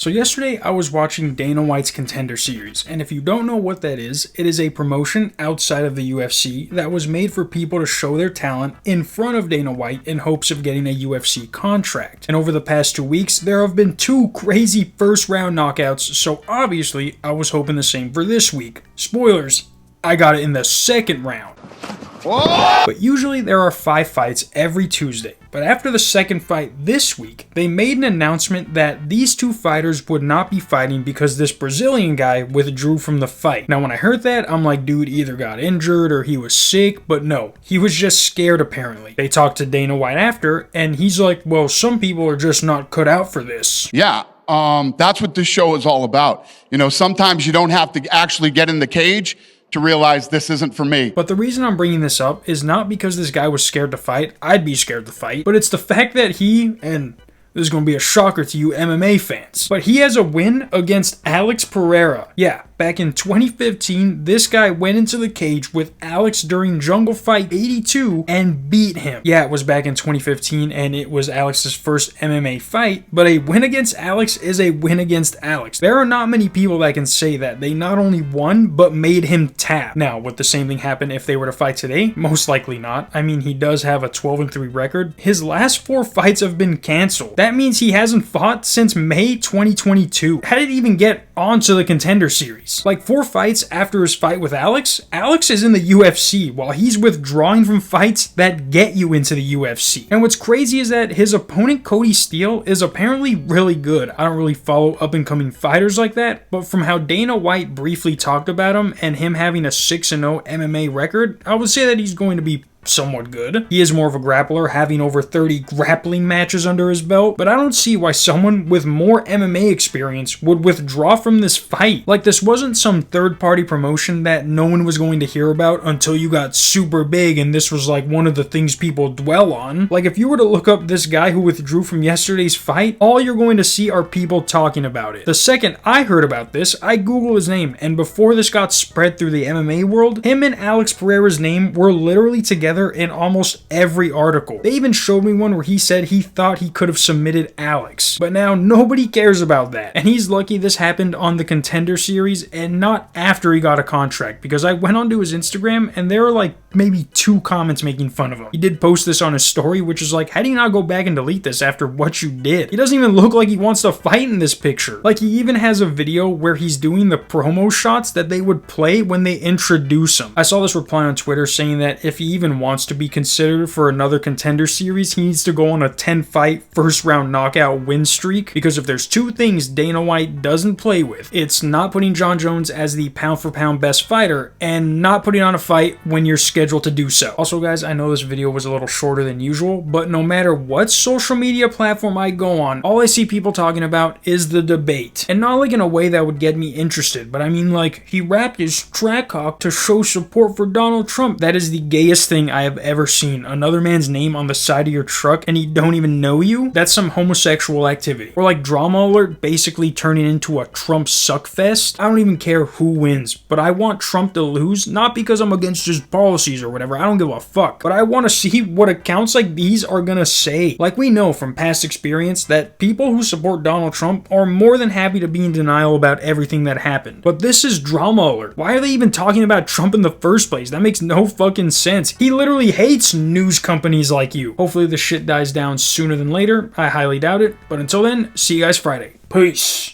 So yesterday I was watching Dana White's Contender Series, and if you don't know what that is, it is a promotion outside of the UFC that was made for people to show their talent in front of Dana White in hopes of getting a UFC contract. And over the past 2 weeks, there have been 2 crazy first round knockouts, so obviously I was hoping the same for this week. Spoilers, I got it in the second round. Whoa! But usually there are 5 fights every Tuesday. But after the second fight this week, they made an announcement that these 2 fighters would not be fighting because this Brazilian guy withdrew from the fight. Now when I heard that, I'm like, dude either got injured or he was sick, but no, he was just scared apparently. They talked to Dana White after, and he's like, well, some people are just not cut out for this. Yeah. That's what this show is all about. You know, sometimes you don't have to actually get in the cage to realize this isn't for me. But the reason I'm bringing this up is not because this guy was scared to fight. I'd be scared to fight. But it's the fact that he, and this is going to be a shocker to you MMA fans, but he has a win against Alex Pereira. Yeah, back in 2015, this guy went into the cage with Alex during Jungle Fight 82 and beat him. Yeah, it was back in 2015 and it was Alex's first MMA fight, but a win against Alex is a win against Alex. There are not many people that can say that. They not only won, but made him tap. Now, would the same thing happen if they were to fight today? Most likely not. I mean, he does have a 12-3 record. His last 4 fights have been canceled. That means he hasn't fought since May 2022. How did he even get onto the Contender Series? Like 4 fights after his fight with Alex, Alex is in the UFC while he's withdrawing from fights that get you into the UFC. And what's crazy is that his opponent Cody Steele is apparently really good. I don't really follow up-and-coming fighters like that, but from how Dana White briefly talked about him and him having a 6-0 MMA record, I would say that he's going to be somewhat good. He is more of a grappler, having over 30 grappling matches under his belt, but I don't see why someone with more MMA experience would withdraw from this fight. Like, this wasn't some third-party promotion that no one was going to hear about until you got super big and this was like one of the things people dwell on. Like, if you were to look up this guy who withdrew from yesterday's fight, all you're going to see are people talking about it. The second I heard about this, I googled his name, and before this got spread through the MMA world, him and Alex Pereira's name were literally together in almost every article. They even showed me one where he said he thought he could have submitted Alex. But now nobody cares about that. And he's lucky this happened on the Contender Series and not after he got a contract, because I went onto his Instagram and there were like maybe 2 comments making fun of him. He did post this on his story, which is like, how do you not go back and delete this after what you did? He doesn't even look like he wants to fight in this picture. Like, he even has a video where he's doing the promo shots that they would play when they introduce him. I saw this reply on Twitter saying that if he even wants to be considered for another Contender Series, he needs to go on a 10-fight first round knockout win streak, because if there's 2 things Dana White doesn't play with, it's not putting Jon Jones as the pound for pound best fighter and not putting on a fight when you're scheduled to do so. Also guys, I know this video was a little shorter than usual, but no matter what social media platform I go on, all I see people talking about is the debate. And not like in a way that would get me interested, but I mean like, he wrapped his track hawk to show support for Donald Trump. That is the gayest thing I have ever seen. Another man's name on the side of your truck and he don't even know you? That's some homosexual activity. Or like Drama Alert basically turning into a Trump suckfest. I don't even care who wins, but I want Trump to lose, not because I'm against his policies or whatever, I don't give a fuck, but I want to see what accounts like these are gonna say. Like, we know from past experience that people who support Donald Trump are more than happy to be in denial about everything that happened. But this is Drama Alert. Why are they even talking about Trump in the first place? That makes no fucking sense. He literally hates news companies like you. Hopefully this shit dies down sooner than later. I highly doubt it, but until then, see you guys Friday. Peace.